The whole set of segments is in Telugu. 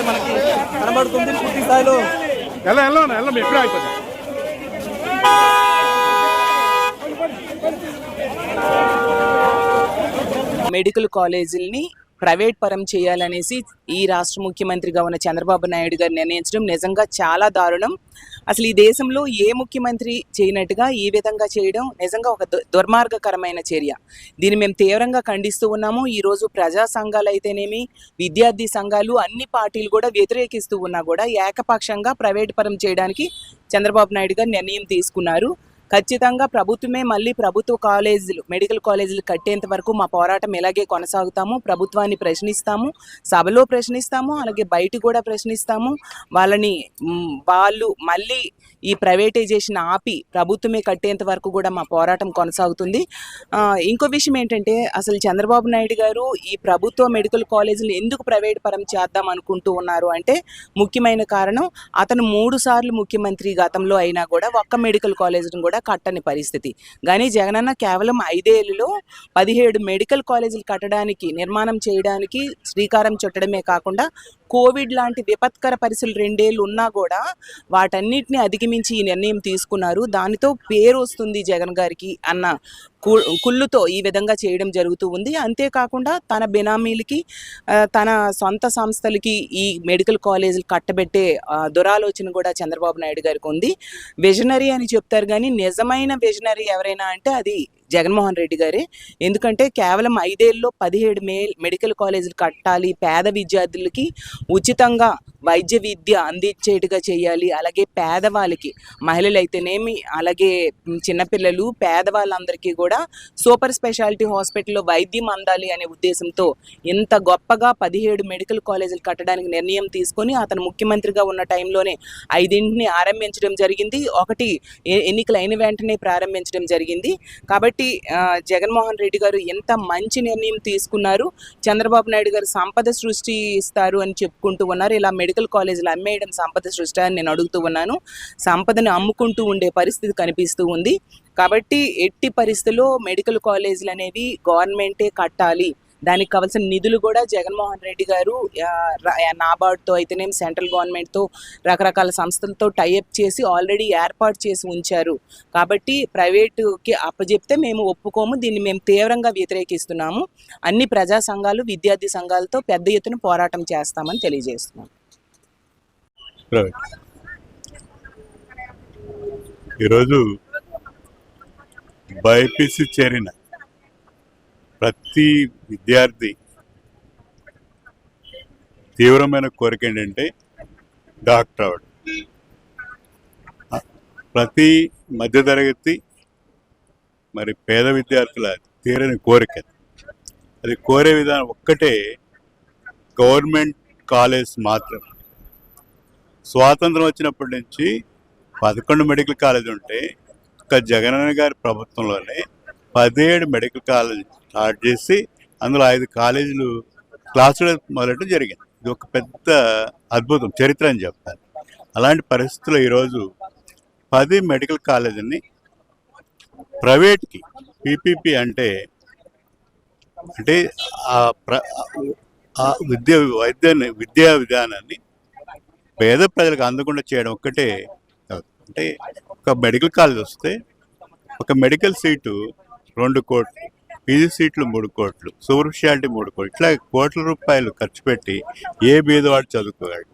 మనకి కనబడుతుంది పూర్తి స్థాయిలో ఎప్పుడే అయిపోతుంది. మెడికల్ కాలేజీల్ని ప్రైవేట్ పరం చేయాలనేసి ఈ రాష్ట్ర ముఖ్యమంత్రిగా ఉన్న చంద్రబాబు నాయుడు గారు నిర్ణయించడం నిజంగా చాలా దారుణం. అసలు ఈ దేశంలో ఏ ముఖ్యమంత్రి చేయనట్టుగా ఈ విధంగా చేయడం నిజంగా ఒక దుర్మార్గకరమైన చర్య. దీన్ని మేము తీవ్రంగా ఖండిస్తూ ఉన్నాము. ఈరోజు ప్రజా సంఘాలు అయితేనేమి, విద్యార్థి సంఘాలు, అన్ని పార్టీలు కూడా వ్యతిరేకిస్తూ ఉన్నా కూడా ఏకపక్షంగా ప్రైవేట్ పరం చేయడానికి చంద్రబాబు నాయుడు గారు నిర్ణయం తీసుకున్నారు. ఖచ్చితంగా ప్రభుత్వమే మళ్ళీ ప్రభుత్వ కాలేజీలు, మెడికల్ కాలేజీలు కట్టేంత వరకు మా పోరాటం ఇలాగే కొనసాగుతాము. ప్రభుత్వాన్ని ప్రశ్నిస్తాము, సభలో ప్రశ్నిస్తాము, అలాగే బయట కూడా ప్రశ్నిస్తాము. వాళ్ళు మళ్ళీ ఈ ప్రైవేటైజేషన్ ఆపి ప్రభుత్వమే కట్టేంత వరకు కూడా మా పోరాటం కొనసాగుతుంది. ఇంకో విషయం ఏంటంటే, అసలు చంద్రబాబు నాయుడు గారు ఈ ప్రభుత్వ మెడికల్ కాలేజీలు ఎందుకు ప్రైవేట్ పరం చేద్దాం అనుకుంటూ ఉన్నారు అంటే, ముఖ్యమైన కారణం అతను 3 సార్లు ముఖ్యమంత్రి గతంలో అయినా కూడా ఒక్క మెడికల్ కాలేజీని కూడా కట్టని పరిస్థితి. కానీ జగనన్న కేవలం 5 ఏళ్లలో 17 మెడికల్ కాలేజీలు కట్టడానికి, నిర్మాణం చేయడానికి శ్రీకారం చుట్టడమే కాకుండా కోవిడ్ లాంటి విపత్కర పరిస్థితులు 2 ఏళ్ళు ఉన్నా కూడా వాటన్నిటిని అధిగమించి ఈ నిర్ణయం తీసుకున్నారు. దానితో పేరు వస్తుంది జగన్ గారికి అన్న కుళ్ళుతో ఈ విధంగా చేయడం జరుగుతూ ఉంది. అంతేకాకుండా తన బినామీలకి, తన సొంత సంస్థలకి ఈ మెడికల్ కాలేజీలు కట్టబెట్టే దురాలోచన కూడా చంద్రబాబు నాయుడు గారికి ఉంది. విజనరీ అని చెప్తారు, కానీ నిజమైన విజనరీ ఎవరైనా అంటే అది జగన్మోహన్ రెడ్డి గారే. ఎందుకంటే కేవలం 5 ఏళ్ళలో 17 మెడికల్ కాలేజీలు కట్టాలి, పేద విద్యార్థులకి ఉచితంగా వైద్య విద్య అందించేట్టుగా చేయాలి, అలాగే పేదవాళ్ళకి, మహిళలు అయితేనేమి, అలాగే చిన్నపిల్లలు, పేదవాళ్ళందరికీ కూడా సూపర్ స్పెషాలిటీ హాస్పిటల్లో వైద్యం అందాలి అనే ఉద్దేశంతో ఇంత గొప్పగా 17 మెడికల్ కాలేజీలు కట్టడానికి నిర్ణయం తీసుకొని అతను ముఖ్యమంత్రిగా ఉన్న టైంలోనే 5ని ఆరంభించడం జరిగింది. ఒకటి ఎన్నికలైన వెంటనే ప్రారంభించడం జరిగింది. కాబట్టి జగన్మోహన్ రెడ్డి గారు ఎంత మంచి నిర్ణయం తీసుకున్నారు. చంద్రబాబు నాయుడు గారు సంపద సృష్టిస్తారు అని చెప్పుకుంటూ ఉన్నారు. ఇలా మెడికల్ కాలేజీలు అమ్మేయడం సంపద సృష్టి అని నేను అడుగుతూ ఉన్నాను. సంపదని అమ్ముకుంటూ ఉండే పరిస్థితి కనిపిస్తూ ఉంది. కాబట్టి ఎట్టి పరిస్థితుల్లో మెడికల్ కాలేజీలు అనేవి గవర్నమెంటే కట్టాలి. దానికి కావాల్సిన నిధులు కూడా జగన్మోహన్ రెడ్డి గారు నాబార్డ్తో అయితేనేమి, సెంట్రల్ గవర్నమెంట్తో, రకరకాల సంస్థలతో టైఅప్ చేసి ఆల్రెడీ ఏర్పాటు చేసి ఉంచారు. కాబట్టి ప్రైవేటుకి అప్పచెప్తే మేము ఒప్పుకోము. దీన్ని మేము తీవ్రంగా వ్యతిరేకిస్తున్నాము. అన్ని ప్రజా సంఘాలు, విద్యార్థి సంఘాలతో పెద్ద ఎత్తున పోరాటం చేస్తామని తెలియజేస్తున్నాం. ఈరోజు బైపీసీ చేరిన ప్రతి విద్యార్థి తీవ్రమైన కోరిక ఏంటంటే డాక్టర్ అవడం. ప్రతి మధ్యతరగతి మరి పేద విద్యార్థుల తీరని కోరిక. అది కోరే విధానం ఒక్కటే, గవర్నమెంట్ కాలేజ్ మాత్రం. స్వాతంత్రం వచ్చినప్పటి నుంచి 11 మెడికల్ కాలేజ్ ఉంటే ఒక జగనన్న గారి ప్రభుత్వంలోనే 17 మెడికల్ కాలేజ్ స్టార్ట్ చేసి అందులో 5 కాలేజీలు క్లాసులు మొదలెట్టడం జరిగింది. ఇది ఒక పెద్ద అద్భుతం, చరిత్ర అని చెప్తాను. అలాంటి పరిస్థితుల్లో ఈరోజు 10 మెడికల్ కాలేజీని ప్రైవేట్కి, పీపీపీ అంటే ఆ విద్యా విధానాన్ని పేద ప్రజలకు అందకుండా చేయడం ఒక్కటే. అంటే ఒక మెడికల్ కాలేజ్ వస్తే ఒక మెడికల్ సీటు 2 కోట్లు, పీజీ సీట్లు 3 కోట్లు, సూపర్ స్పెషాలిటీ 3 కోట్లు, ఇట్లా కోట్ల రూపాయలు ఖర్చు పెట్టి ఏ బీదవాడు చదువుకోగలడు.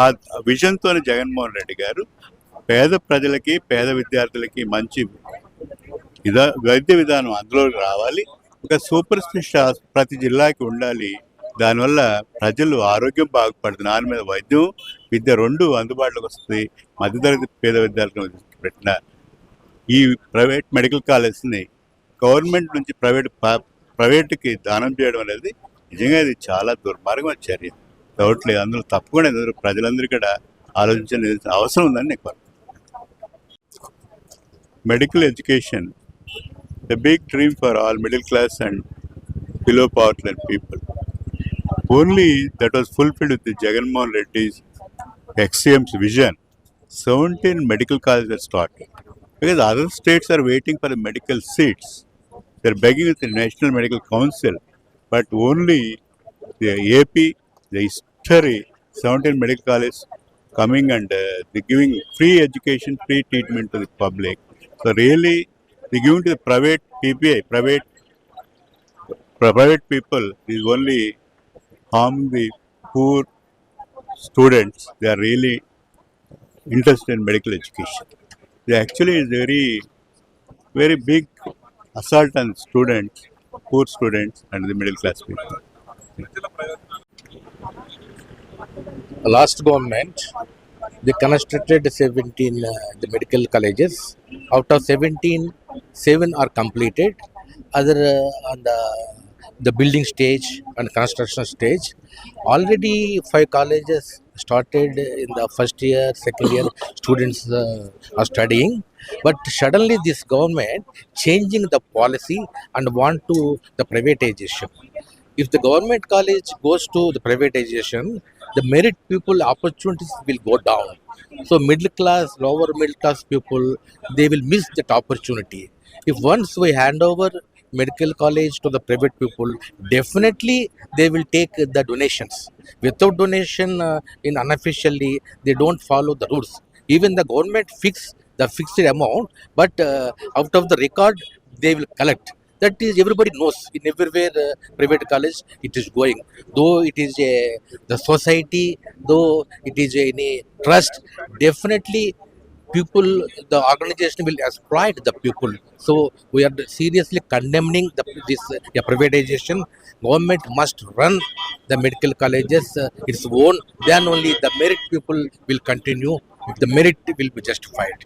ఆ విజన్తోనే జగన్మోహన్ రెడ్డి గారు పేద ప్రజలకి, పేద విద్యార్థులకి మంచి వైద్య విధానం అందులో రావాలి. ఒక సూపర్ స్పెషాలిటీ ప్రతి జిల్లాకి ఉండాలి. దానివల్ల ప్రజలు ఆరోగ్యం బాగుపడుతుంది, నాణ్యమైన వైద్యం, విద్య 2 అందుబాటులోకి వస్తుంది. మధ్యతరగతి పేద విద్యార్థులను పెట్టిన ఈ ప్రైవేట్ మెడికల్ కాలేజ్ని గవర్నమెంట్ నుంచి ప్రైవేట్కి దానం చేయడం అనేది నిజంగా ఇది చాలా దుర్మార్గం చర్య, డౌట్ లేదు. అందులో తప్పకుండా ఎదురు ప్రజలందరూ కూడా ఆలోచించాల్సిన అవసరం ఉందని నేను medical education the big dream for all middle class and below poverty line people. Only that was fulfilled with the Jagannath Reddy's XCM's vision. 17 medical colleges are started. Because other states are waiting for the medical seats. They are begging with the National Medical Council. But only the AP, the history, 17 medical colleges coming and they giving free education, free treatment to the public. So really, they giving to the private PPI, private people is only harming the poor students. They are really interested in medical education. They actually is very big assault on students, poor students and the middle class people. Last government, they constructed 17 the medical colleges. Out of 17, 7 are completed. Other on the building stage and construction stage. Already 5 colleges started in the first year, second year. Students are studying, but suddenly this government changing the policy and want to the privatization. If the government college goes to the privatization, the merit people opportunities will go down. So middle class, lower middle class people, they will miss that opportunity. If once we hand over medical college to the private people, definitely they will take the donations. Without donation, in unofficially, they don't follow the rules. Even the government fix the fixed amount, but out of the record, they will collect. That is, everybody knows in everywhere private college it is going. Though it is the society, though it is any trust, definitely people, the organization will exploit the people. So we are seriously condemning this privatization. Government must run the medical colleges its own. Then only the merit people will continue. The merit will be justified.